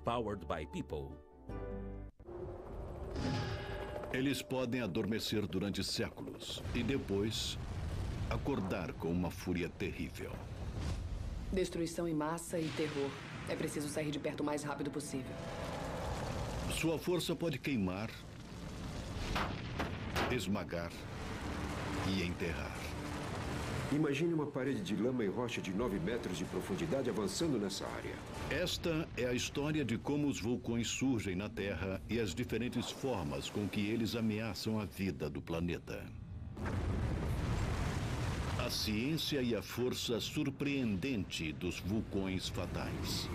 powered by people. Eles podem adormecer durante séculos e depois acordar com uma fúria terrível. Destruição em massa e terror. É preciso sair de perto o mais rápido possível. Sua força pode queimar, esmagar e enterrar. Imagine uma parede de lama e rocha de 9 metros de profundidade avançando nessa área. Esta é a história de como os vulcões surgem na Terra e as diferentes formas com que eles ameaçam a vida do planeta. A ciência e a força surpreendente dos vulcões fatais.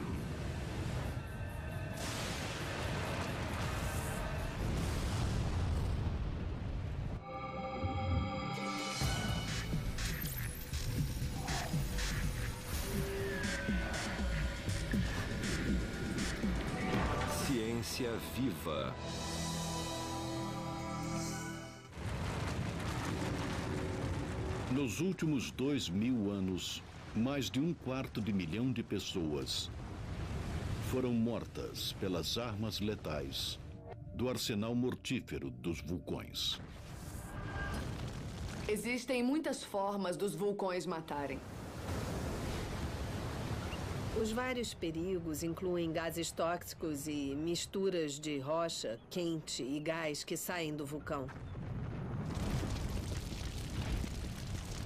Ciência viva. Nos últimos 2000 anos, mais de 1/4 milhão de pessoas foram mortas pelas armas letais do arsenal mortífero dos vulcões. Existem muitas formas dos vulcões matarem. Os vários perigos incluem gases tóxicos e misturas de rocha, quente e gás que saem do vulcão.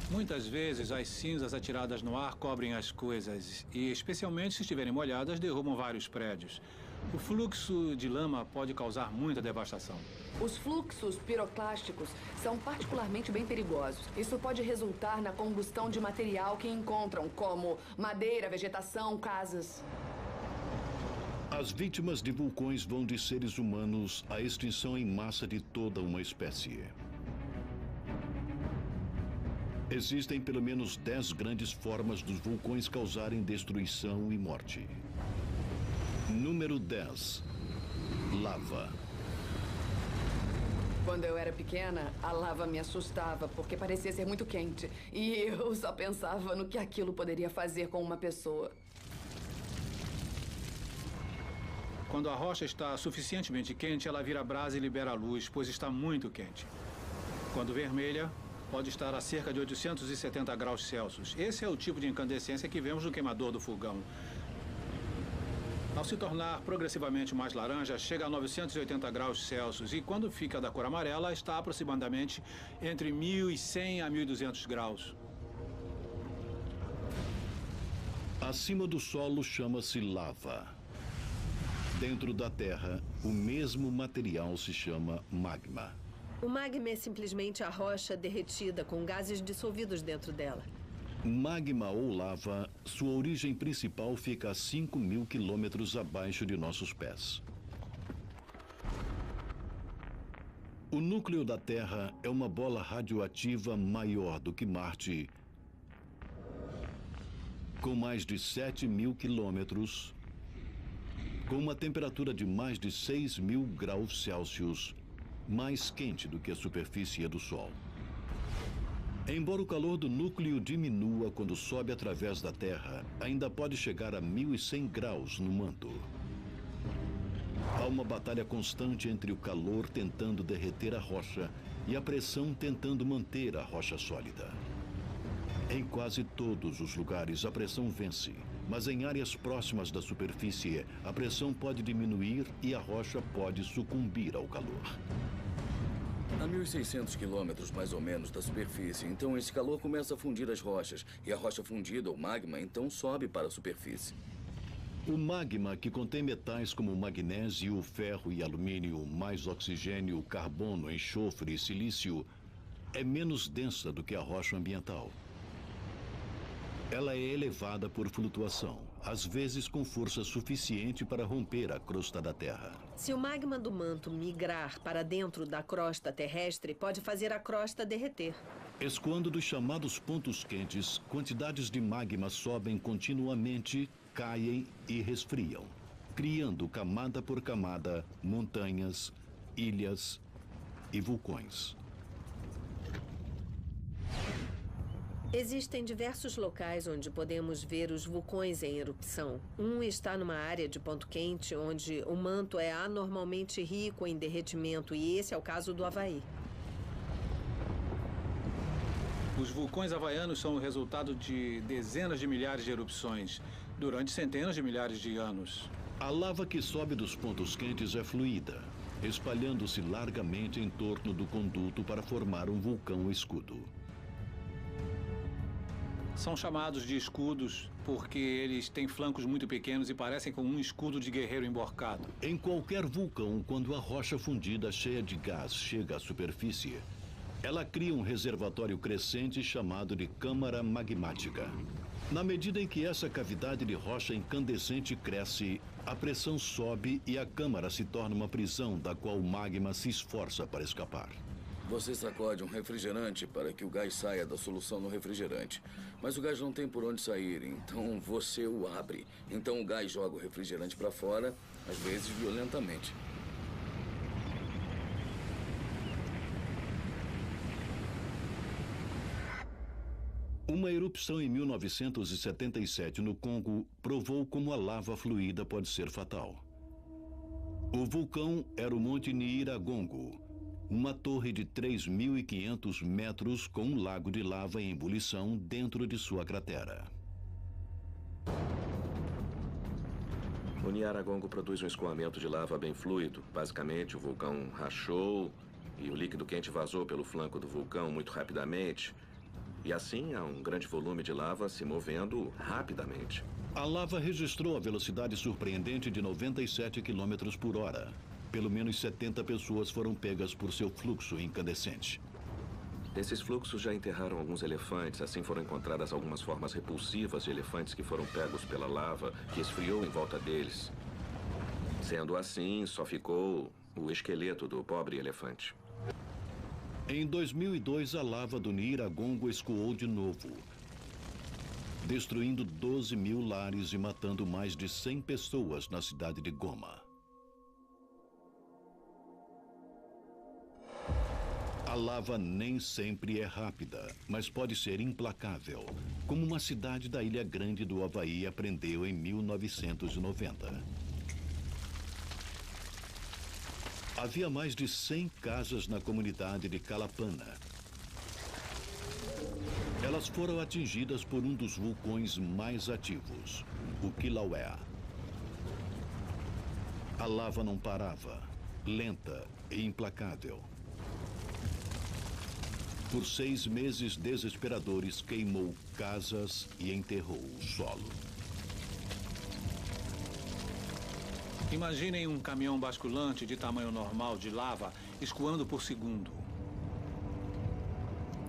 Muitas vezes, as cinzas atiradas no ar cobrem as coisas e, especialmente se estiverem molhadas, derrubam vários prédios. O fluxo de lama pode causar muita devastação. Os fluxos piroclásticos são particularmente bem perigosos. Isso pode resultar na combustão de material que encontram, como madeira, vegetação, casas. As vítimas de vulcões vão de seres humanos à extinção em massa de toda uma espécie. Existem pelo menos 10 grandes formas dos vulcões causarem destruição e morte. Número 10. Lava. Quando eu era pequena, a lava me assustava porque parecia ser muito quente. E eu só pensava no que aquilo poderia fazer com uma pessoa. Quando a rocha está suficientemente quente, ela vira brasa e libera luz, pois está muito quente. Quando vermelha, pode estar a cerca de 870 graus Celsius. Esse é o tipo de incandescência que vemos no queimador do fogão. Ao se tornar progressivamente mais laranja, chega a 980 graus Celsius e quando fica da cor amarela, está aproximadamente entre 1.100 a 1.200 graus. Acima do solo chama-se lava. Dentro da Terra, o mesmo material se chama magma. O magma é simplesmente a rocha derretida com gases dissolvidos dentro dela. Magma ou lava, sua origem principal fica a 5.000 quilômetros abaixo de nossos pés. O núcleo da Terra é uma bola radioativa maior do que Marte, com mais de 7.000 quilômetros, com uma temperatura de mais de 6.000 graus Celsius, mais quente do que a superfície do Sol. Embora o calor do núcleo diminua quando sobe através da Terra, ainda pode chegar a 1.100 graus no manto. Há uma batalha constante entre o calor tentando derreter a rocha e a pressão tentando manter a rocha sólida. Em quase todos os lugares, a pressão vence, mas em áreas próximas da superfície, a pressão pode diminuir e a rocha pode sucumbir ao calor. A 1.600 quilômetros, mais ou menos, da superfície, então esse calor começa a fundir as rochas. E a rocha fundida, o magma, então sobe para a superfície. O magma, que contém metais como magnésio, ferro e alumínio, mais oxigênio, carbono, enxofre e silício, é menos densa do que a rocha ambiental. Ela é elevada por flutuação, às vezes com força suficiente para romper a crosta da Terra. Se o magma do manto migrar para dentro da crosta terrestre, pode fazer a crosta derreter. Escoando dos chamados pontos quentes, quantidades de magma sobem continuamente, caem e resfriam, criando camada por camada, montanhas, ilhas e vulcões. Existem diversos locais onde podemos ver os vulcões em erupção. Um está numa área de ponto quente, onde o manto é anormalmente rico em derretimento, e esse é o caso do Havaí. Os vulcões havaianos são o resultado de dezenas de milhares de erupções durante centenas de milhares de anos. A lava que sobe dos pontos quentes é fluida, espalhando-se largamente em torno do conduto para formar um vulcão escudo. São chamados de escudos porque eles têm flancos muito pequenos e parecem com um escudo de guerreiro emborcado. Em qualquer vulcão, quando a rocha fundida cheia de gás chega à superfície, ela cria um reservatório crescente chamado de câmara magmática. Na medida em que essa cavidade de rocha incandescente cresce, a pressão sobe e a câmara se torna uma prisão da qual o magma se esforça para escapar. Você sacode um refrigerante para que o gás saia da solução no refrigerante. Mas o gás não tem por onde sair, então você o abre. Então o gás joga o refrigerante para fora, às vezes violentamente. Uma erupção em 1977 no Congo provou como a lava fluida pode ser fatal. O vulcão era o Monte Nyiragongo, uma torre de 3.500 metros com um lago de lava em ebulição dentro de sua cratera. O Nyiragongo produz um escoamento de lava bem fluido. Basicamente, o vulcão rachou e o líquido quente vazou pelo flanco do vulcão muito rapidamente. E assim há um grande volume de lava se movendo rapidamente. A lava registrou a velocidade surpreendente de 97 km por hora. Pelo menos 70 pessoas foram pegas por seu fluxo incandescente. Esses fluxos já enterraram alguns elefantes, assim foram encontradas algumas formas repulsivas de elefantes que foram pegos pela lava, que esfriou em volta deles. Sendo assim, só ficou o esqueleto do pobre elefante. Em 2002, a lava do Nyiragongo escoou de novo, destruindo 12.000 lares e matando mais de 100 pessoas na cidade de Goma. A lava nem sempre é rápida, mas pode ser implacável, como uma cidade da Ilha Grande do Havaí aprendeu em 1990. Havia mais de 100 casas na comunidade de Kalapana. Elas foram atingidas por um dos vulcões mais ativos, o Kilauea. A lava não parava, lenta e implacável. Por 6 meses desesperadores, queimou casas e enterrou o solo. Imaginem um caminhão basculante de tamanho normal de lava escoando por segundo.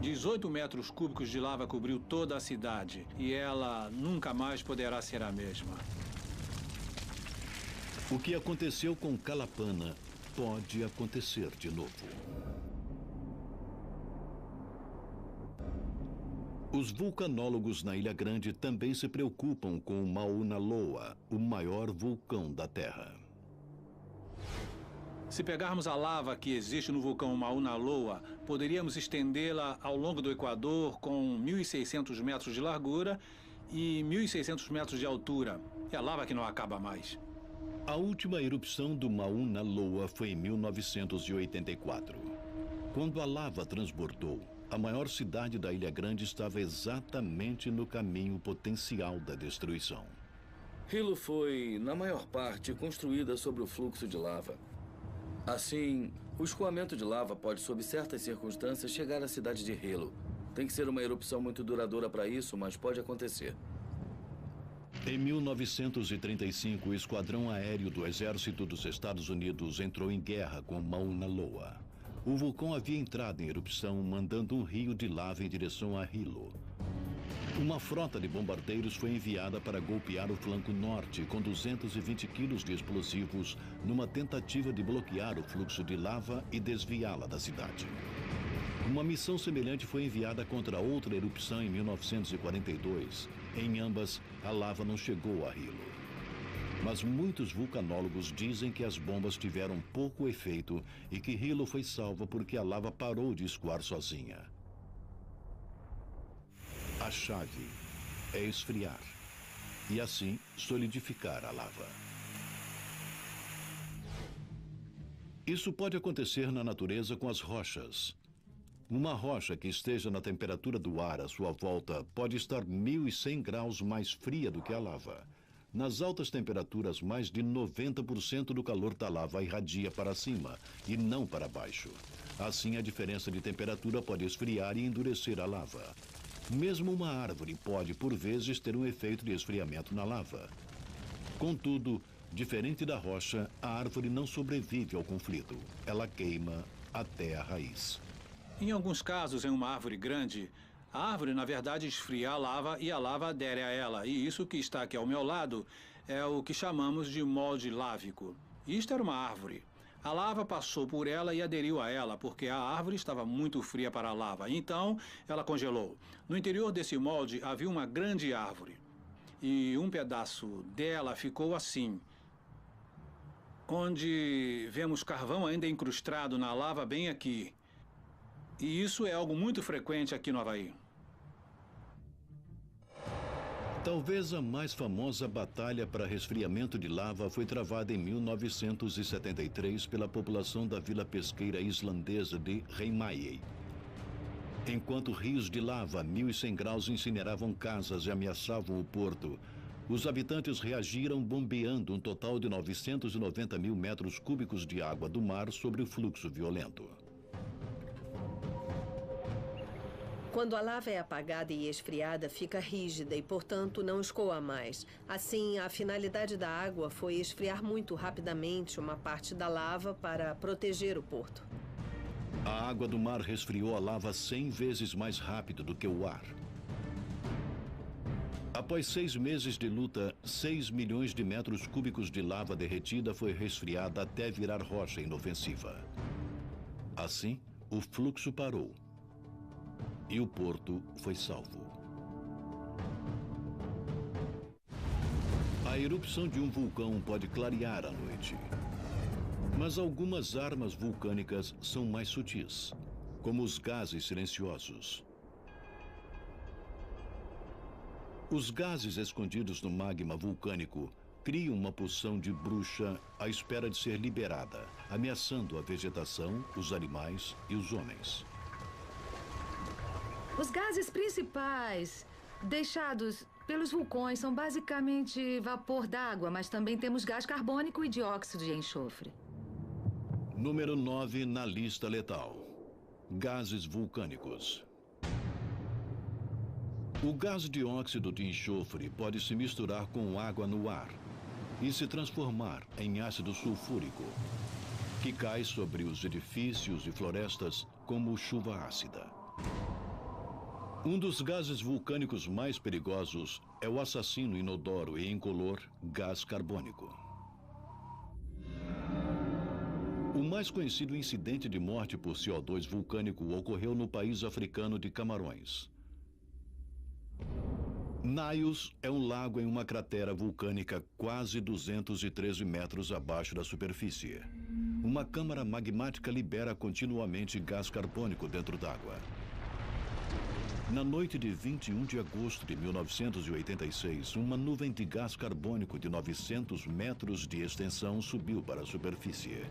18 metros cúbicos de lava cobriu toda a cidade e ela nunca mais poderá ser a mesma. O que aconteceu com Kalapana pode acontecer de novo. Os vulcanólogos na Ilha Grande também se preocupam com o Mauna Loa, o maior vulcão da Terra. Se pegarmos a lava que existe no vulcão Mauna Loa, poderíamos estendê-la ao longo do Equador com 1.600 metros de largura e 1.600 metros de altura. É a lava que não acaba mais. A última erupção do Mauna Loa foi em 1984. Quando a lava transbordou, a maior cidade da Ilha Grande estava exatamente no caminho potencial da destruição. Hilo foi, na maior parte, construída sobre o fluxo de lava. Assim, o escoamento de lava pode, sob certas circunstâncias, chegar à cidade de Hilo. Tem que ser uma erupção muito duradoura para isso, mas pode acontecer. Em 1935, o Esquadrão Aéreo do Exército dos Estados Unidos entrou em guerra com Mauna Loa. O vulcão havia entrado em erupção, mandando um rio de lava em direção a Hilo. Uma frota de bombardeiros foi enviada para golpear o flanco norte com 220 quilos de explosivos numa tentativa de bloquear o fluxo de lava e desviá-la da cidade. Uma missão semelhante foi enviada contra outra erupção em 1942. Em ambas, a lava não chegou a Hilo. Mas muitos vulcanólogos dizem que as bombas tiveram pouco efeito e que Hilo foi salva porque a lava parou de escoar sozinha. A chave é esfriar e assim solidificar a lava. Isso pode acontecer na natureza com as rochas. Uma rocha que esteja na temperatura do ar à sua volta pode estar 1.100 graus mais fria do que a lava. Nas altas temperaturas, mais de 90% do calor da lava irradia para cima e não para baixo. Assim, a diferença de temperatura pode esfriar e endurecer a lava. Mesmo uma árvore pode, por vezes, ter um efeito de esfriamento na lava. Contudo, diferente da rocha, a árvore não sobrevive ao conflito. Ela queima até a raiz. Em alguns casos, em uma árvore grande, a árvore, na verdade, esfria a lava e a lava adere a ela. E isso que está aqui ao meu lado é o que chamamos de molde lávico. Isto era uma árvore. A lava passou por ela e aderiu a ela, porque a árvore estava muito fria para a lava. Então, ela congelou. No interior desse molde havia uma grande árvore. E um pedaço dela ficou assim, onde vemos carvão ainda incrustado na lava bem aqui. E isso é algo muito frequente aqui no Havaí. Talvez a mais famosa batalha para resfriamento de lava foi travada em 1973 pela população da vila pesqueira islandesa de Heimaey. Enquanto rios de lava a 1.100 graus incineravam casas e ameaçavam o porto, os habitantes reagiram bombeando um total de 990 mil metros cúbicos de água do mar sobre o fluxo violento. Quando a lava é apagada e esfriada, fica rígida e, portanto, não escoa mais. Assim, a finalidade da água foi esfriar muito rapidamente uma parte da lava para proteger o porto. A água do mar resfriou a lava 100 vezes mais rápido do que o ar. Após 6 meses de luta, 6 milhões de metros cúbicos de lava derretida foi resfriada até virar rocha inofensiva. Assim, o fluxo parou. E o porto foi salvo. A erupção de um vulcão pode clarear a noite. Mas algumas armas vulcânicas são mais sutis, como os gases silenciosos. Os gases escondidos no magma vulcânico criam uma pulsão de bruxa à espera de ser liberada, ameaçando a vegetação, os animais e os homens. Os gases principais deixados pelos vulcões são basicamente vapor d'água, mas também temos gás carbônico e dióxido de enxofre. Número 9 na lista letal: gases vulcânicos. O gás dióxido de enxofre pode se misturar com água no ar e se transformar em ácido sulfúrico, que cai sobre os edifícios e florestas como chuva ácida. Um dos gases vulcânicos mais perigosos é o assassino inodoro e incolor gás carbônico. O mais conhecido incidente de morte por CO2 vulcânico ocorreu no país africano de Camarões. Naios é um lago em uma cratera vulcânica quase 213 metros abaixo da superfície. Uma câmara magmática libera continuamente gás carbônico dentro d'água. Na noite de 21 de agosto de 1986, uma nuvem de gás carbônico de 900 metros de extensão subiu para a superfície.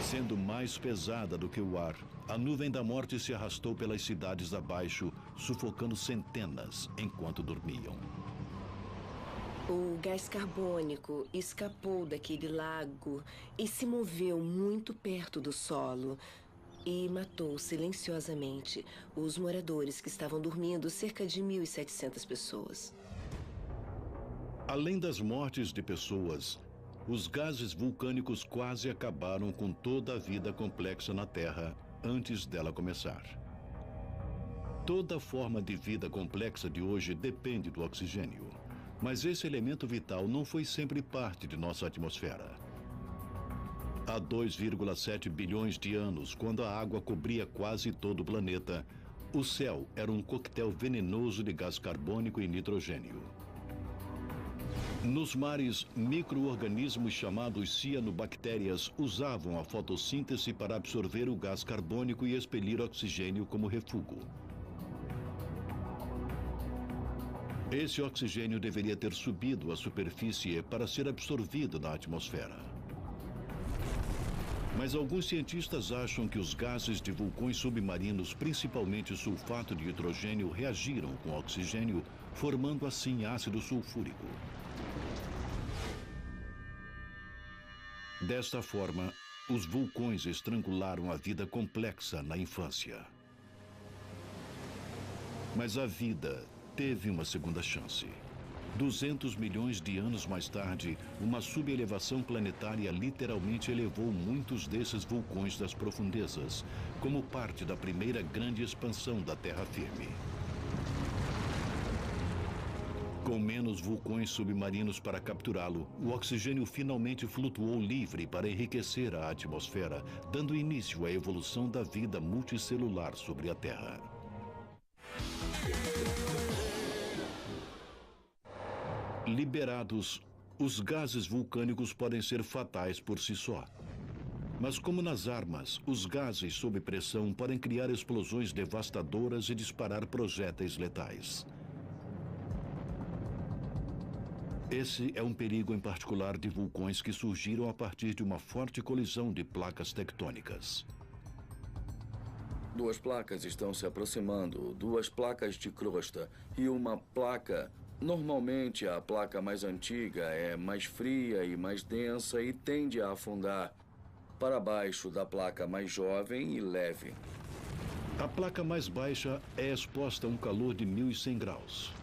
Sendo mais pesada do que o ar, a nuvem da morte se arrastou pelas cidades abaixo, sufocando centenas enquanto dormiam. O gás carbônico escapou daquele lago e se moveu muito perto do solo. E matou silenciosamente os moradores que estavam dormindo, cerca de 1.700 pessoas. Além das mortes de pessoas, os gases vulcânicos quase acabaram com toda a vida complexa na Terra antes dela começar. Toda forma de vida complexa de hoje depende do oxigênio, mas esse elemento vital não foi sempre parte de nossa atmosfera. Há 2,7 bilhões de anos, quando a água cobria quase todo o planeta, o céu era um coquetel venenoso de gás carbônico e nitrogênio. Nos mares, micro-organismos chamados cianobactérias usavam a fotossíntese para absorver o gás carbônico e expelir oxigênio como refúgio. Esse oxigênio deveria ter subido à superfície para ser absorvido na atmosfera. Mas alguns cientistas acham que os gases de vulcões submarinos, principalmente sulfato de hidrogênio, reagiram com oxigênio, formando assim ácido sulfúrico. Desta forma, os vulcões estrangularam a vida complexa na infância. Mas a vida teve uma segunda chance. 200 milhões de anos mais tarde, uma subelevação planetária literalmente elevou muitos desses vulcões das profundezas, como parte da primeira grande expansão da Terra firme. Com menos vulcões submarinos para capturá-lo, o oxigênio finalmente flutuou livre para enriquecer a atmosfera, dando início à evolução da vida multicelular sobre a Terra. Liberados, os gases vulcânicos podem ser fatais por si só. Mas como nas armas, os gases sob pressão podem criar explosões devastadoras e disparar projéteis letais. Esse é um perigo em particular de vulcões que surgiram a partir de uma forte colisão de placas tectônicas. Duas placas estão se aproximando, duas placas de crosta e uma placa. Normalmente, a placa mais antiga é mais fria e mais densa e tende a afundar para baixo da placa mais jovem e leve. A placa mais baixa é exposta a um calor de 1.100 graus.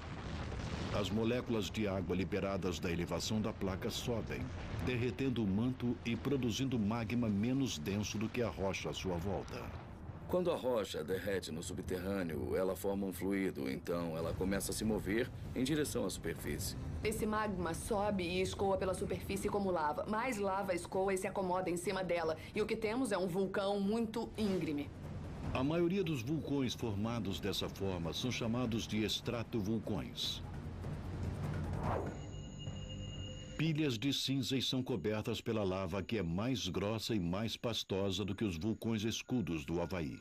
As moléculas de água liberadas da elevação da placa sobem, derretendo o manto e produzindo magma menos denso do que a rocha à sua volta. Quando a rocha derrete no subterrâneo, ela forma um fluido, então ela começa a se mover em direção à superfície. Esse magma sobe e escoa pela superfície como lava. Mais lava escoa e se acomoda em cima dela. E o que temos é um vulcão muito íngreme. A maioria dos vulcões formados dessa forma são chamados de estratovulcões. Pilhas de cinzas são cobertas pela lava que é mais grossa e mais pastosa do que os vulcões escudos do Havaí.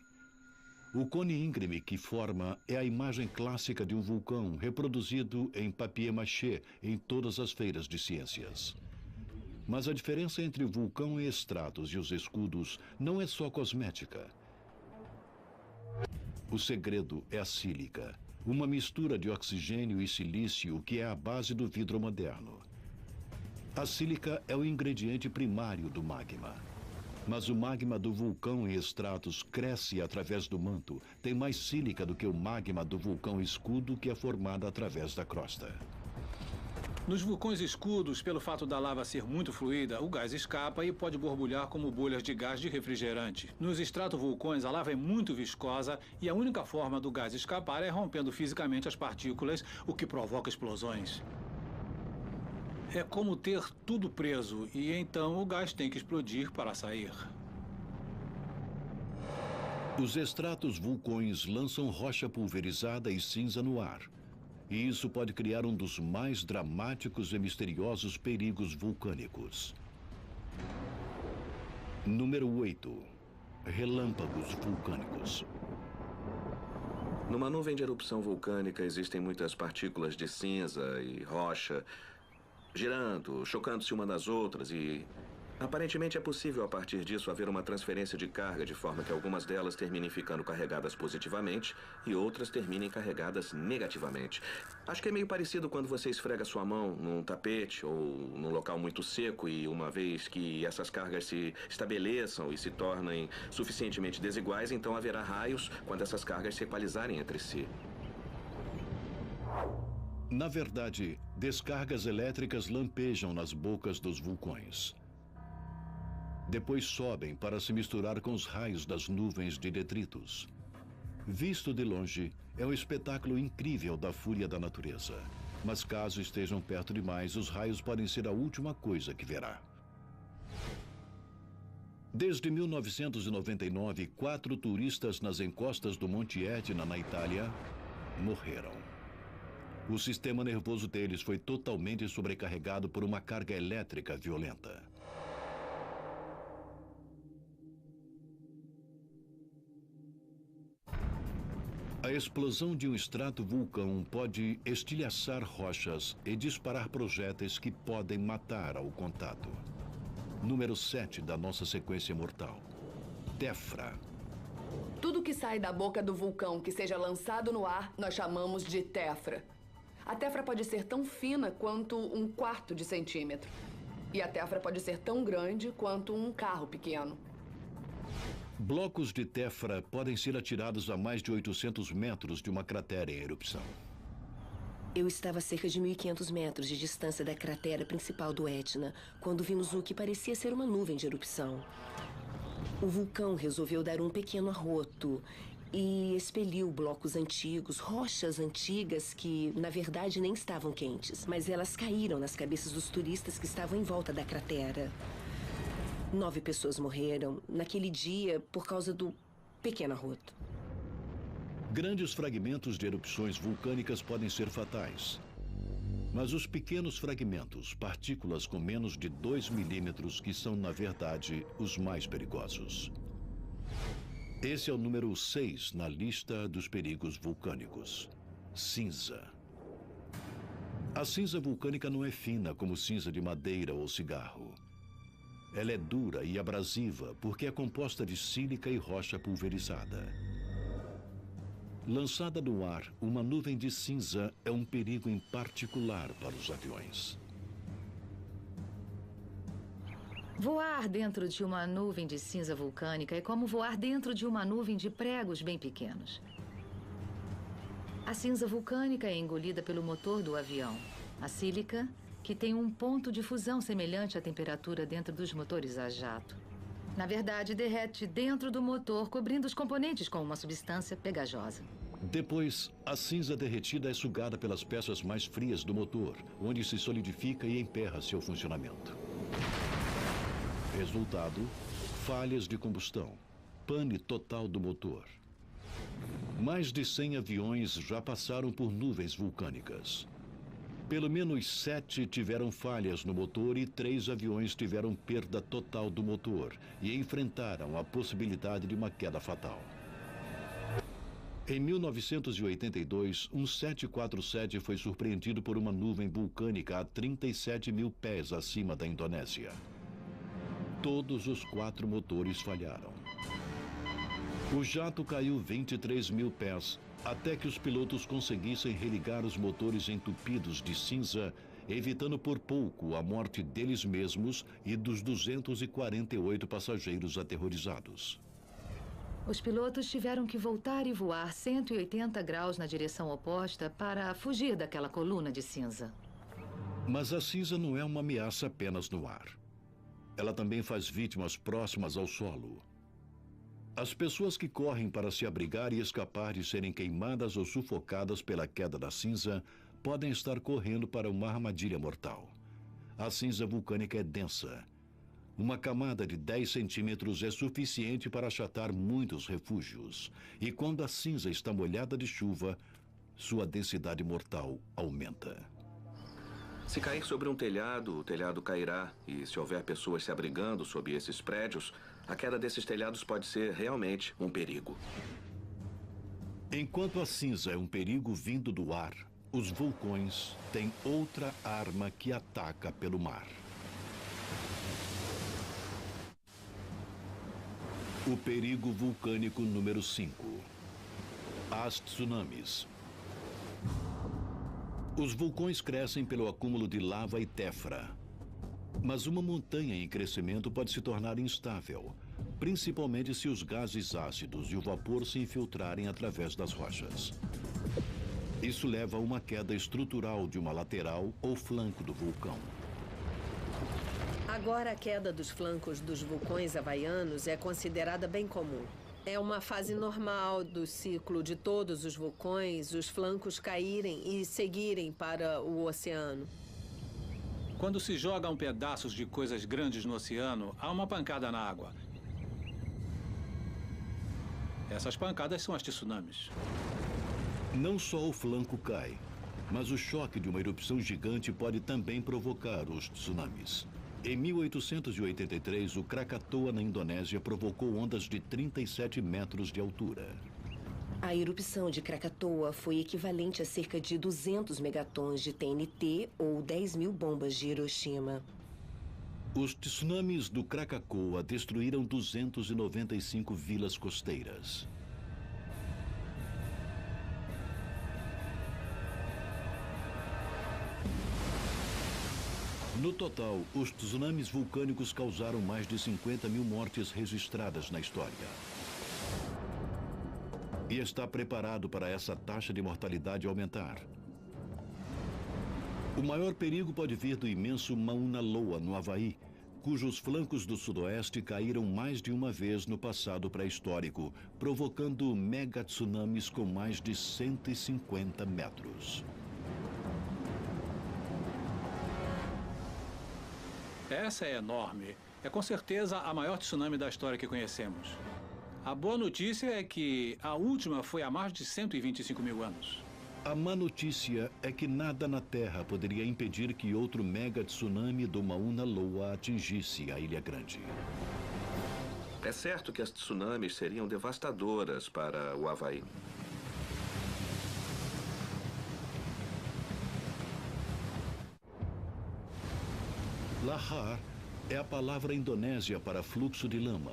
O cone íngreme que forma é a imagem clássica de um vulcão reproduzido em papier-mâché em todas as feiras de ciências. Mas a diferença entre o vulcão e estratos e os escudos não é só cosmética. O segredo é a sílica, uma mistura de oxigênio e silício que é a base do vidro moderno. A sílica é o ingrediente primário do magma. Mas o magma do vulcão em estratos cresce através do manto. Tem mais sílica do que o magma do vulcão escudo, que é formado através da crosta. Nos vulcões escudos, pelo fato da lava ser muito fluida, o gás escapa e pode borbulhar como bolhas de gás de refrigerante. Nos estratovulcões, a lava é muito viscosa e a única forma do gás escapar é rompendo fisicamente as partículas, o que provoca explosões. É como ter tudo preso e então o gás tem que explodir para sair. Os estratos vulcões lançam rocha pulverizada e cinza no ar. E isso pode criar um dos mais dramáticos e misteriosos perigos vulcânicos. Número 8. Relâmpagos vulcânicos. Numa nuvem de erupção vulcânica existem muitas partículas de cinza e rocha girando, chocando-se uma nas outras e... aparentemente é possível, a partir disso, haver uma transferência de carga, de forma que algumas delas terminem ficando carregadas positivamente e outras terminem carregadas negativamente. Acho que é meio parecido quando você esfrega sua mão num tapete ou num local muito seco e uma vez que essas cargas se estabeleçam e se tornem suficientemente desiguais, então haverá raios quando essas cargas se equalizarem entre si. Na verdade, descargas elétricas lampejam nas bocas dos vulcões. Depois sobem para se misturar com os raios das nuvens de detritos. Visto de longe, é um espetáculo incrível da fúria da natureza. Mas caso estejam perto demais, os raios podem ser a última coisa que verá. Desde 1999, 4 turistas nas encostas do Monte Etna, na Itália, morreram. O sistema nervoso deles foi totalmente sobrecarregado por uma carga elétrica violenta. A explosão de um extrato vulcão pode estilhaçar rochas e disparar projéteis que podem matar ao contato. Número 7 da nossa sequência mortal. Tefra. Tudo que sai da boca do vulcão que seja lançado no ar, nós chamamos de tefra. A tefra pode ser tão fina quanto 1/4 de centímetro. E a tefra pode ser tão grande quanto um carro pequeno. Blocos de tefra podem ser atirados a mais de 800 metros de uma cratera em erupção. Eu estava a cerca de 1.500 metros de distância da cratera principal do Etna, quando vimos o que parecia ser uma nuvem de erupção. O vulcão resolveu dar um pequeno arroto e expeliu blocos antigos, rochas antigas que, na verdade, nem estavam quentes, mas elas caíram nas cabeças dos turistas que estavam em volta da cratera. 9 pessoas morreram naquele dia por causa do pequeno arroto. Grandes fragmentos de erupções vulcânicas podem ser fatais. Mas os pequenos fragmentos, partículas com menos de 2 milímetros, que são, na verdade, os mais perigosos. Esse é o número 6 na lista dos perigos vulcânicos. Cinza. A cinza vulcânica não é fina como cinza de madeira ou cigarro. Ela é dura e abrasiva porque é composta de sílica e rocha pulverizada. Lançada no ar, uma nuvem de cinza é um perigo em particular para os aviões. Voar dentro de uma nuvem de cinza vulcânica é como voar dentro de uma nuvem de pregos bem pequenos. A cinza vulcânica é engolida pelo motor do avião. A sílica, que tem um ponto de fusão semelhante à temperatura dentro dos motores a jato. Na verdade, derrete dentro do motor, cobrindo os componentes com uma substância pegajosa. Depois, a cinza derretida é sugada pelas peças mais frias do motor, onde se solidifica e emperra seu funcionamento. Resultado: falhas de combustão, pane total do motor. Mais de 100 aviões já passaram por nuvens vulcânicas. Pelo menos 7 tiveram falhas no motor e 3 aviões tiveram perda total do motor e enfrentaram a possibilidade de uma queda fatal. Em 1982, um 747 foi surpreendido por uma nuvem vulcânica a 37 mil pés acima da Indonésia. Todos os 4 motores falharam. O jato caiu 23 mil pés até que os pilotos conseguissem religar os motores entupidos de cinza, evitando por pouco a morte deles mesmos e dos 248 passageiros aterrorizados. Os pilotos tiveram que voltar e voar 180 graus na direção oposta para fugir daquela coluna de cinza. Mas a cinza não é uma ameaça apenas no ar. Ela também faz vítimas próximas ao solo. As pessoas que correm para se abrigar e escapar de serem queimadas ou sufocadas pela queda da cinza podem estar correndo para uma armadilha mortal. A cinza vulcânica é densa. Uma camada de 10 centímetros é suficiente para achatar muitos refúgios. E quando a cinza está molhada de chuva, sua densidade mortal aumenta. Se cair sobre um telhado, o telhado cairá. E se houver pessoas se abrigando sob esses prédios, a queda desses telhados pode ser realmente um perigo. Enquanto a cinza é um perigo vindo do ar, os vulcões têm outra arma que ataca pelo mar. O perigo vulcânico número 5. As tsunamis. Os vulcões crescem pelo acúmulo de lava e tefra. Mas uma montanha em crescimento pode se tornar instável, principalmente se os gases ácidos e o vapor se infiltrarem através das rochas. Isso leva a uma queda estrutural de uma lateral ou flanco do vulcão. Agora, a queda dos flancos dos vulcões havaianos é considerada bem comum. É uma fase normal do ciclo de todos os vulcões, os flancos caírem e seguirem para o oceano. Quando se jogam pedaços de coisas grandes no oceano, há uma pancada na água. Essas pancadas são as tsunamis. Não só o flanco cai, mas o choque de uma erupção gigante pode também provocar os tsunamis. Em 1883, o Krakatoa, na Indonésia, provocou ondas de 37 metros de altura. A erupção de Krakatoa foi equivalente a cerca de 200 megatons de TNT ou 10.000 bombas de Hiroshima. Os tsunamis do Krakatoa destruíram 295 vilas costeiras. No total, os tsunamis vulcânicos causaram mais de 50 mil mortes registradas na história. E está preparado para essa taxa de mortalidade aumentar. O maior perigo pode vir do imenso Mauna Loa, no Havaí, cujos flancos do sudoeste caíram mais de uma vez no passado pré-histórico, provocando megatsunamis com mais de 150 metros. Essa é enorme. É com certeza a maior tsunami da história que conhecemos. A boa notícia é que a última foi há mais de 125 mil anos. A má notícia é que nada na Terra poderia impedir que outro mega tsunami do Mauna Loa atingisse a Ilha Grande. É certo que as tsunamis seriam devastadoras para o Havaí. Lahar é a palavra indonésia para fluxo de lama.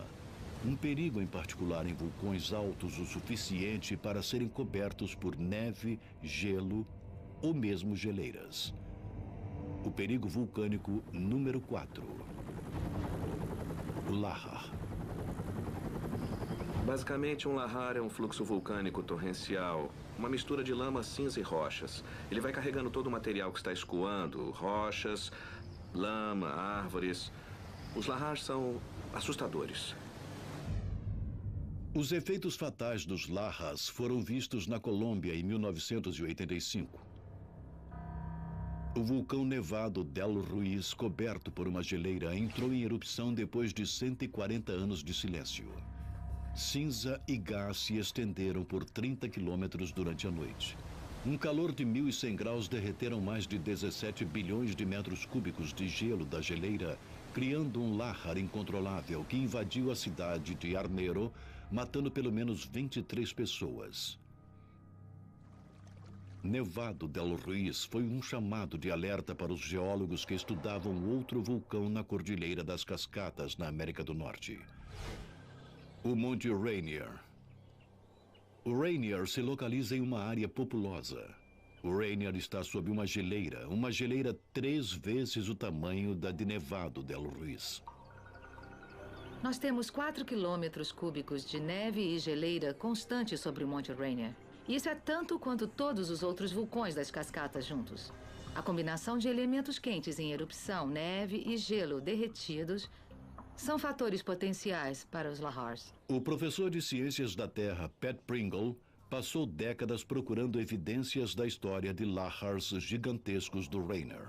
Um perigo em particular em vulcões altos o suficiente para serem cobertos por neve, gelo ou mesmo geleiras. O perigo vulcânico número 4. O Lahar. Basicamente, um lahar é um fluxo vulcânico torrencial, uma mistura de lama, cinza e rochas. Ele vai carregando todo o material que está escoando, rochas, lama, árvores. Os lahars são assustadores. Os efeitos fatais dos lahars foram vistos na Colômbia em 1985. O vulcão nevado Del Ruiz, coberto por uma geleira, entrou em erupção depois de 140 anos de silêncio. Cinza e gás se estenderam por 30 quilômetros durante a noite. Um calor de 1.100 graus derreteram mais de 17 bilhões de metros cúbicos de gelo da geleira, criando um lahar incontrolável que invadiu a cidade de Armero, matando pelo menos 23 pessoas. Nevado del Ruiz foi um chamado de alerta para os geólogos que estudavam outro vulcão na Cordilheira das Cascatas, na América do Norte. O Monte Rainier. O Rainier se localiza em uma área populosa. O Rainier está sob uma geleira 3 vezes o tamanho da de Nevado del Ruiz. Nós temos 4 quilômetros cúbicos de neve e geleira constante sobre o Monte Rainier. Isso é tanto quanto todos os outros vulcões das cascatas juntos. A combinação de elementos quentes em erupção, neve e gelo derretidos são fatores potenciais para os lahars. O professor de Ciências da Terra, Pat Pringle, passou décadas procurando evidências da história de lahars gigantescos do Rainier.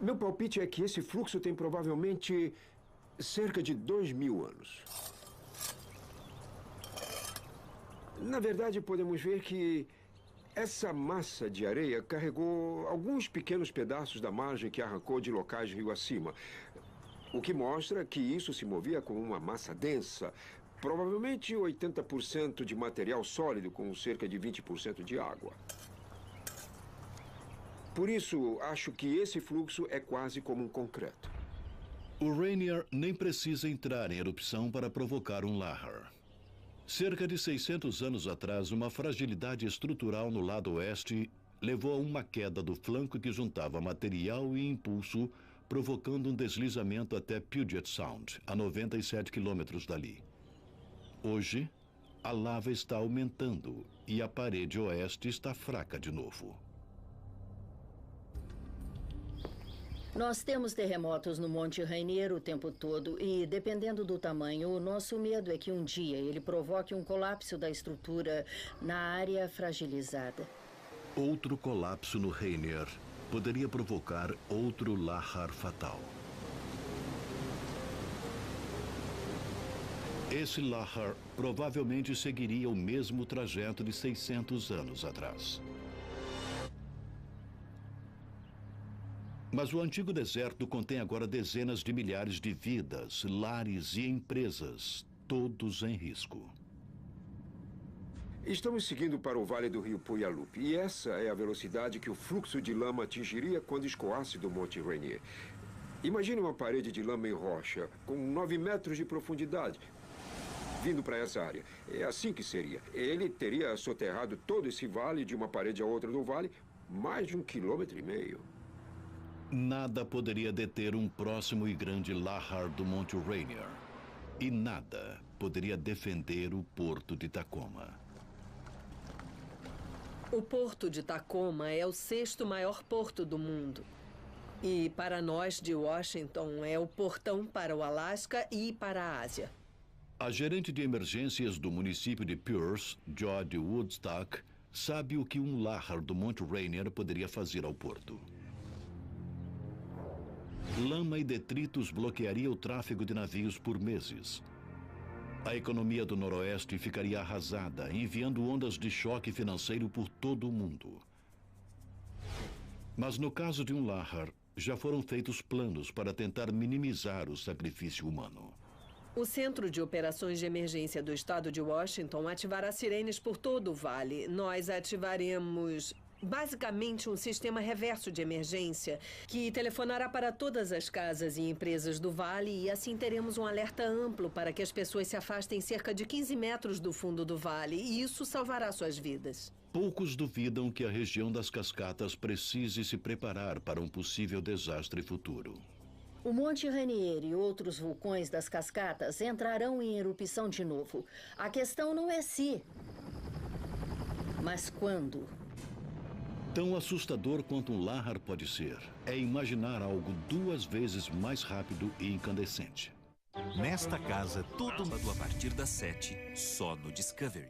Meu palpite é que esse fluxo tem provavelmente cerca de 2.000 anos. Na verdade, podemos ver que essa massa de areia carregou alguns pequenos pedaços da margem que arrancou de locais rio acima, o que mostra que isso se movia com uma massa densa, provavelmente 80% de material sólido com cerca de 20% de água. Por isso, acho que esse fluxo é quase como um concreto. O Rainier nem precisa entrar em erupção para provocar um lahar. Cerca de 600 anos atrás, uma fragilidade estrutural no lado oeste levou a uma queda do flanco que juntava material e impulso, provocando um deslizamento até Puget Sound, a 97 quilômetros dali. Hoje, a lava está aumentando e a parede oeste está fraca de novo. Nós temos terremotos no Monte Rainier o tempo todo e, dependendo do tamanho, o nosso medo é que um dia ele provoque um colapso da estrutura na área fragilizada. Outro colapso no Rainier poderia provocar outro lahar fatal. Esse lahar provavelmente seguiria o mesmo trajeto de 600 anos atrás. Mas o antigo deserto contém agora dezenas de milhares de vidas, lares e empresas, todos em risco. Estamos seguindo para o vale do rio Puyallup, e essa é a velocidade que o fluxo de lama atingiria quando escoasse do Monte Rainier. Imagine uma parede de lama e rocha, com 9 metros de profundidade, vindo para essa área. É assim que seria. Ele teria soterrado todo esse vale, de uma parede a outra do vale, mais de 1,5 km. Nada poderia deter um próximo e grande lahar do Monte Rainier. E nada poderia defender o porto de Tacoma. O porto de Tacoma é o 6º maior porto do mundo. E para nós de Washington é o portão para o Alasca e para a Ásia. A gerente de emergências do município de Pierce, Jody Woodstock, sabe o que um lahar do Monte Rainier poderia fazer ao porto. Lama e detritos bloquearia o tráfego de navios por meses. A economia do Noroeste ficaria arrasada, enviando ondas de choque financeiro por todo o mundo. Mas no caso de um lahar, já foram feitos planos para tentar minimizar o sacrifício humano. O Centro de Operações de Emergência do Estado de Washington ativará sirenes por todo o vale. Nós ativaremos basicamente um sistema reverso de emergência que telefonará para todas as casas e empresas do vale e assim teremos um alerta amplo para que as pessoas se afastem cerca de 15 metros do fundo do vale e isso salvará suas vidas. Poucos duvidam que a região das cascatas precise se preparar para um possível desastre futuro. O Monte Rainier e outros vulcões das cascatas entrarão em erupção de novo. A questão não é se, mas quando. Tão assustador quanto um lahar pode ser, é imaginar algo 2 vezes mais rápido e incandescente. Nesta casa, todo mundo a partir das 7, só no Discovery.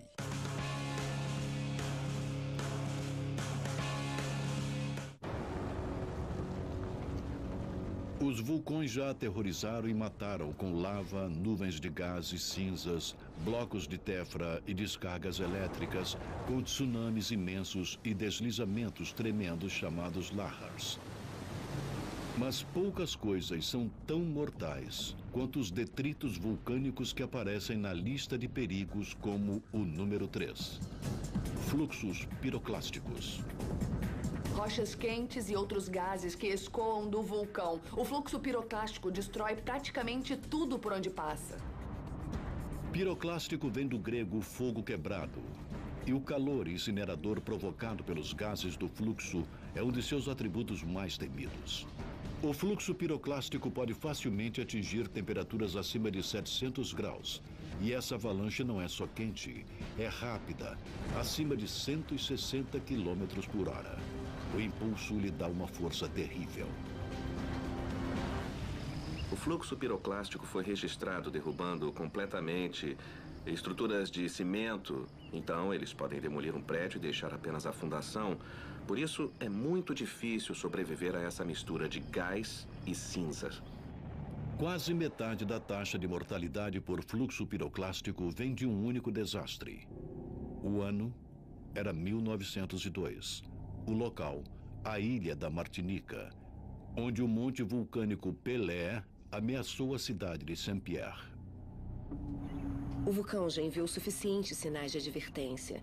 Os vulcões já aterrorizaram e mataram com lava, nuvens de gás e cinzas, blocos de tefra e descargas elétricas, com tsunamis imensos e deslizamentos tremendos chamados lahars. Mas poucas coisas são tão mortais quanto os detritos vulcânicos que aparecem na lista de perigos como o número 3. Fluxos piroclásticos. Rochas quentes e outros gases que escoam do vulcão. O fluxo piroclástico destrói praticamente tudo por onde passa. Piroclástico vem do grego fogo quebrado. E o calor incinerador provocado pelos gases do fluxo é um de seus atributos mais temidos. O fluxo piroclástico pode facilmente atingir temperaturas acima de 700 graus. E essa avalanche não é só quente, é rápida, acima de 160 km por hora. O impulso lhe dá uma força terrível. O fluxo piroclástico foi registrado derrubando completamente estruturas de cimento. Então, eles podem demolir um prédio e deixar apenas a fundação. Por isso, é muito difícil sobreviver a essa mistura de gás e cinza. Quase metade da taxa de mortalidade por fluxo piroclástico vem de um único desastre. O ano era 1902. O local, a ilha da Martinica, onde o monte vulcânico Pelé ameaçou a cidade de Saint-Pierre. O vulcão já enviou suficientes sinais de advertência.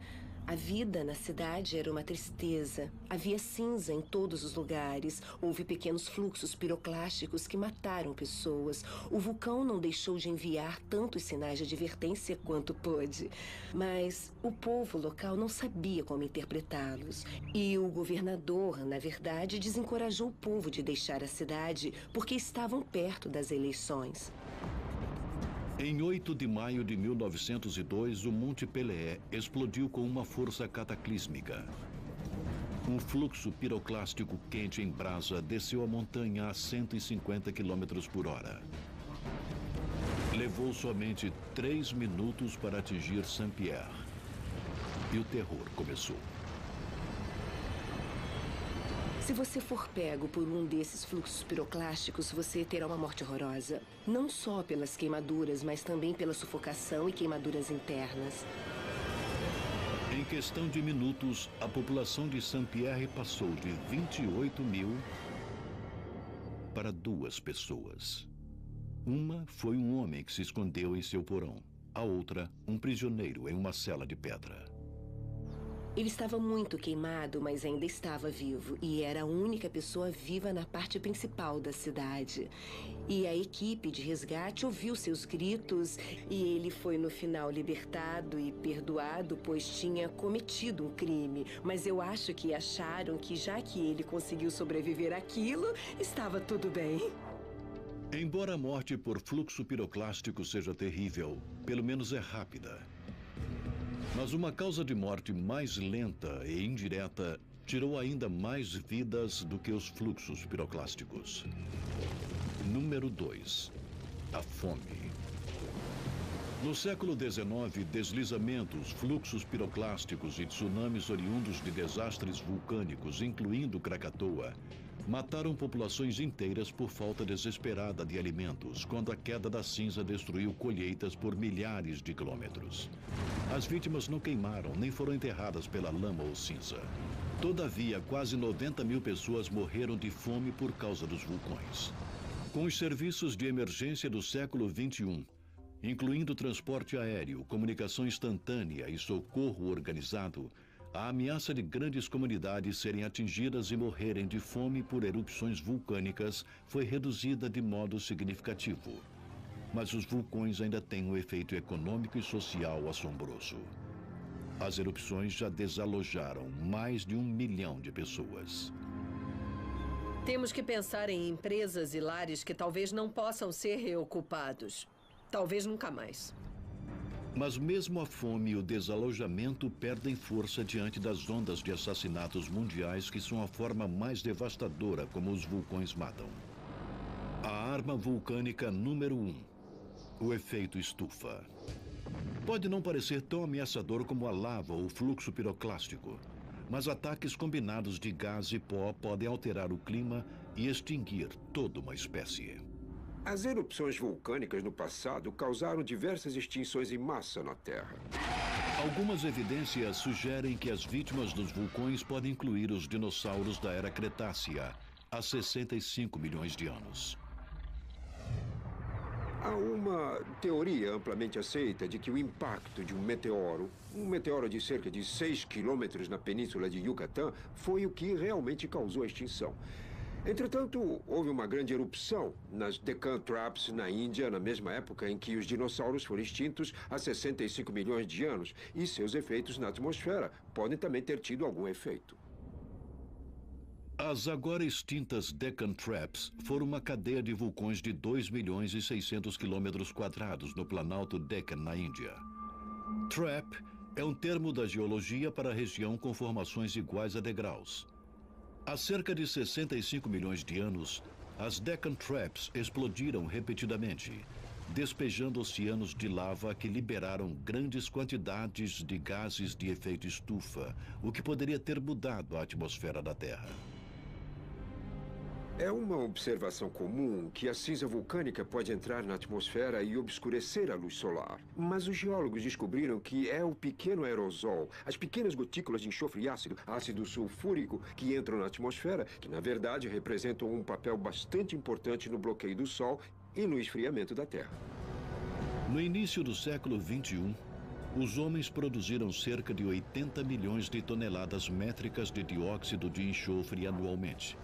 A vida na cidade era uma tristeza. Havia cinza em todos os lugares. Houve pequenos fluxos piroclásticos que mataram pessoas. O vulcão não deixou de enviar tantos sinais de advertência quanto pôde. Mas o povo local não sabia como interpretá-los. E o governador, na verdade, desencorajou o povo de deixar a cidade porque estavam perto das eleições. Em 8 de maio de 1902, o Monte Pelé explodiu com uma força cataclísmica. Um fluxo piroclástico quente em brasa desceu a montanha a 150 km por hora. Levou somente 3 minutos para atingir Saint-Pierre. E o terror começou. Se você for pego por um desses fluxos piroclásticos, você terá uma morte horrorosa. Não só pelas queimaduras, mas também pela sufocação e queimaduras internas. Em questão de minutos, a população de Saint-Pierre passou de 28 mil para 2 pessoas. Uma foi um homem que se escondeu em seu porão. A outra, um prisioneiro em uma cela de pedra. Ele estava muito queimado, mas ainda estava vivo. E era a única pessoa viva na parte principal da cidade. E a equipe de resgate ouviu seus gritos e ele foi no final libertado e perdoado, pois tinha cometido um crime. Mas eu acho que acharam que, já que ele conseguiu sobreviver àquilo, estava tudo bem. Embora a morte por fluxo piroclástico seja terrível, pelo menos é rápida. Mas uma causa de morte mais lenta e indireta tirou ainda mais vidas do que os fluxos piroclásticos. Número 2. A fome. No século XIX, deslizamentos, fluxos piroclásticos e tsunamis oriundos de desastres vulcânicos, incluindo Krakatoa, mataram populações inteiras por falta desesperada de alimentos, quando a queda da cinza destruiu colheitas por milhares de quilômetros. As vítimas não queimaram, nem foram enterradas pela lama ou cinza. Todavia, quase 90 mil pessoas morreram de fome por causa dos vulcões. Com os serviços de emergência do século XXI, incluindo transporte aéreo, comunicação instantânea e socorro organizado, a ameaça de grandes comunidades serem atingidas e morrerem de fome por erupções vulcânicas foi reduzida de modo significativo. Mas os vulcões ainda têm um efeito econômico e social assombroso. As erupções já desalojaram mais de 1 milhão de pessoas. Temos que pensar em empresas e lares que talvez não possam ser reocupados. Talvez nunca mais. Mas mesmo a fome e o desalojamento perdem força diante das ondas de assassinatos mundiais que são a forma mais devastadora como os vulcões matam. A arma vulcânica número 1. O efeito estufa. Pode não parecer tão ameaçador como a lava ou o fluxo piroclástico, mas ataques combinados de gás e pó podem alterar o clima e extinguir toda uma espécie. As erupções vulcânicas no passado causaram diversas extinções em massa na Terra. Algumas evidências sugerem que as vítimas dos vulcões podem incluir os dinossauros da Era Cretácea, há 65 milhões de anos. Há uma teoria amplamente aceita de que o impacto de um meteoro de cerca de 6 quilômetros na península de Yucatán, foi o que realmente causou a extinção. Entretanto, houve uma grande erupção nas Deccan Traps, na Índia, na mesma época em que os dinossauros foram extintos há 65 milhões de anos, e seus efeitos na atmosfera podem também ter tido algum efeito. As agora extintas Deccan Traps foram uma cadeia de vulcões de 2 milhões e 600 quilômetros quadrados no Planalto Deccan, na Índia. Trap é um termo da geologia para a região com formações iguais a degraus. Há cerca de 65 milhões de anos, as Deccan Traps explodiram repetidamente, despejando oceanos de lava que liberaram grandes quantidades de gases de efeito estufa, o que poderia ter mudado a atmosfera da Terra. É uma observação comum que a cinza vulcânica pode entrar na atmosfera e obscurecer a luz solar. Mas os geólogos descobriram que é o pequeno aerosol, as pequenas gotículas de enxofre e ácido sulfúrico, que entram na atmosfera, que na verdade representam um papel bastante importante no bloqueio do Sol e no esfriamento da Terra. No início do século XXI, os homens produziram cerca de 80 milhões de toneladas métricas de dióxido de enxofre anualmente.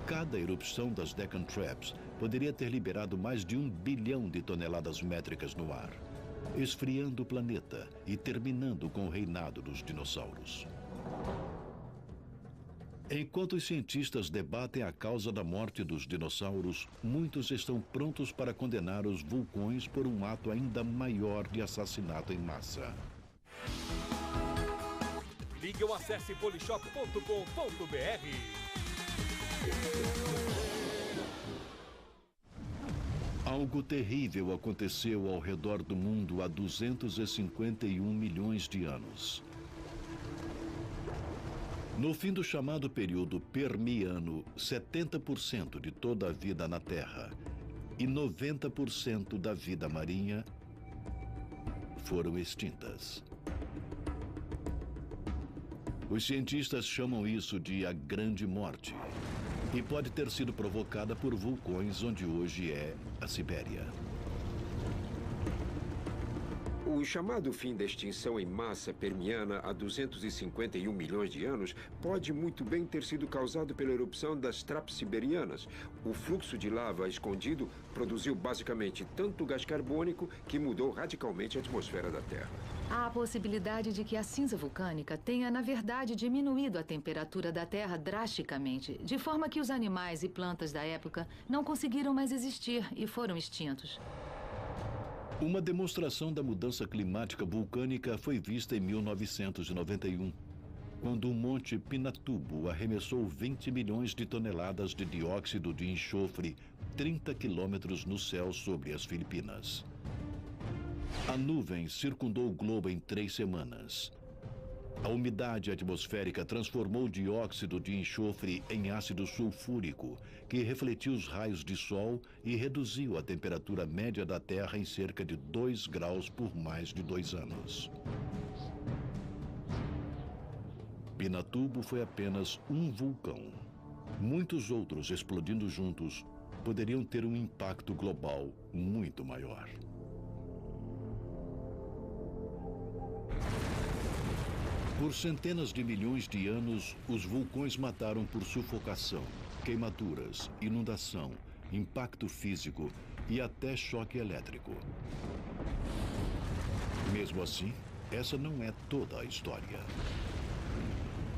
Cada erupção das Deccan Traps poderia ter liberado mais de 1 bilhão de toneladas métricas no ar, esfriando o planeta e terminando com o reinado dos dinossauros. Enquanto os cientistas debatem a causa da morte dos dinossauros, muitos estão prontos para condenar os vulcões por um ato ainda maior de assassinato em massa. Ligue ou acesse polishop.com.br. Algo terrível aconteceu ao redor do mundo há 251 milhões de anos. No fim do chamado período Permiano, 70% de toda a vida na Terra e 90% da vida marinha foram extintas. Os cientistas chamam isso de a Grande Morte. e pode ter sido provocada por vulcões onde hoje é a Sibéria. O chamado fim da extinção em massa permiana há 251 milhões de anos pode muito bem ter sido causado pela erupção das traps siberianas. O fluxo de lava escondido produziu basicamente tanto gás carbônico que mudou radicalmente a atmosfera da Terra. Há a possibilidade de que a cinza vulcânica tenha, na verdade, diminuído a temperatura da Terra drasticamente, de forma que os animais e plantas da época não conseguiram mais existir e foram extintos. Uma demonstração da mudança climática vulcânica foi vista em 1991, quando o Monte Pinatubo arremessou 20 milhões de toneladas de dióxido de enxofre 30 quilômetros no céu sobre as Filipinas. A nuvem circundou o globo em 3 semanas. A umidade atmosférica transformou o dióxido de enxofre em ácido sulfúrico, que refletiu os raios de sol e reduziu a temperatura média da Terra em cerca de 2 graus por mais de 2 anos. Pinatubo foi apenas um vulcão. Muitos outros explodindo juntos poderiam ter um impacto global muito maior. Por centenas de milhões de anos, os vulcões mataram por sufocação, queimaduras, inundação, impacto físico e até choque elétrico. Mesmo assim, essa não é toda a história.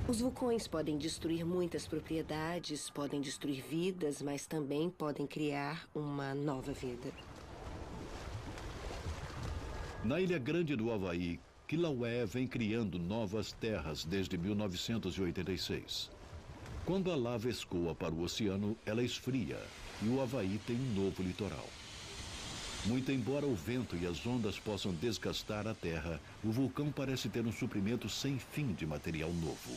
Os vulcões podem destruir muitas propriedades, podem destruir vidas, mas também podem criar uma nova vida. Na Ilha Grande do Havaí, Kilauea vem criando novas terras desde 1986. Quando a lava escoa para o oceano, ela esfria e o Havaí tem um novo litoral. Muito embora o vento e as ondas possam desgastar a terra, o vulcão parece ter um suprimento sem fim de material novo.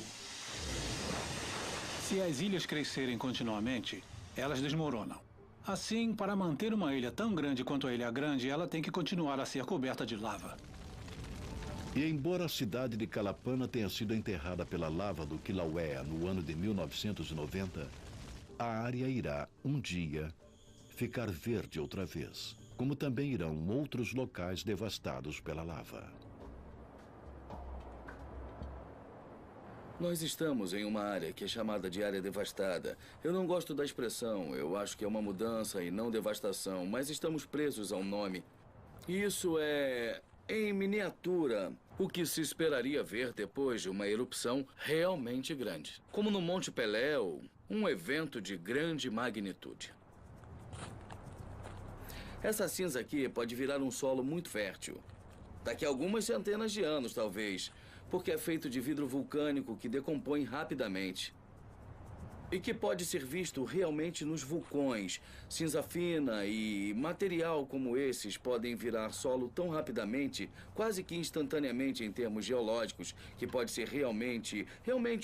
Se as ilhas crescerem continuamente, elas desmoronam. Assim, para manter uma ilha tão grande quanto a Ilha Grande, ela tem que continuar a ser coberta de lava. E embora a cidade de Calapana tenha sido enterrada pela lava do Kilauea no ano de 1990, a área irá, um dia, ficar verde outra vez, como também irão outros locais devastados pela lava. Nós estamos em uma área que é chamada de área devastada. Eu não gosto da expressão, eu acho que é uma mudança e não devastação, mas estamos presos ao nome. Isso é, em miniatura, o que se esperaria ver depois de uma erupção realmente grande. Como no Monte Pelé, um evento de grande magnitude. Essa cinza aqui pode virar um solo muito fértil. Daqui a algumas centenas de anos, talvez, porque é feito de vidro vulcânico que decompõe rapidamente. E que pode ser visto realmente nos vulcões. Cinza fina e material como esses podem virar solo tão rapidamente, quase que instantaneamente em termos geológicos, que pode ser realmente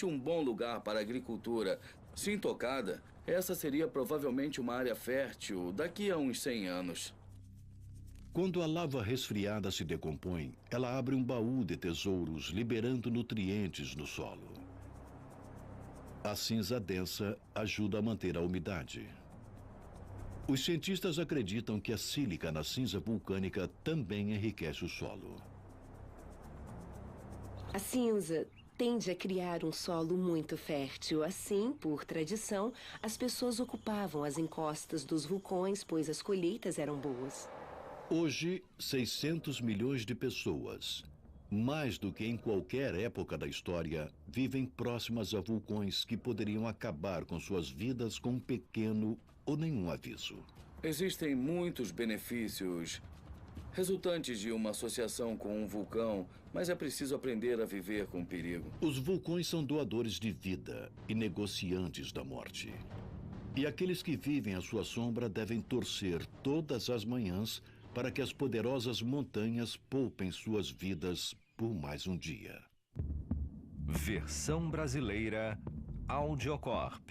um bom lugar para a agricultura. Se intocada, essa seria provavelmente uma área fértil daqui a uns 100 anos. Quando a lava resfriada se decompõe, ela abre um baú de tesouros, liberando nutrientes no solo. A cinza densa ajuda a manter a umidade. Os cientistas acreditam que a sílica na cinza vulcânica também enriquece o solo. A cinza tende a criar um solo muito fértil. Assim, por tradição, as pessoas ocupavam as encostas dos vulcões, pois as colheitas eram boas. Hoje, 600 milhões de pessoas, mais do que em qualquer época da história, vivem próximas a vulcões que poderiam acabar com suas vidas com um pequeno ou nenhum aviso. Existem muitos benefícios resultantes de uma associação com um vulcão, mas é preciso aprender a viver com o perigo. Os vulcões são doadores de vida e negociantes da morte. E aqueles que vivem à sua sombra devem torcer todas as manhãs para que as poderosas montanhas poupem suas vidas por mais um dia. Versão brasileira Audiocorp.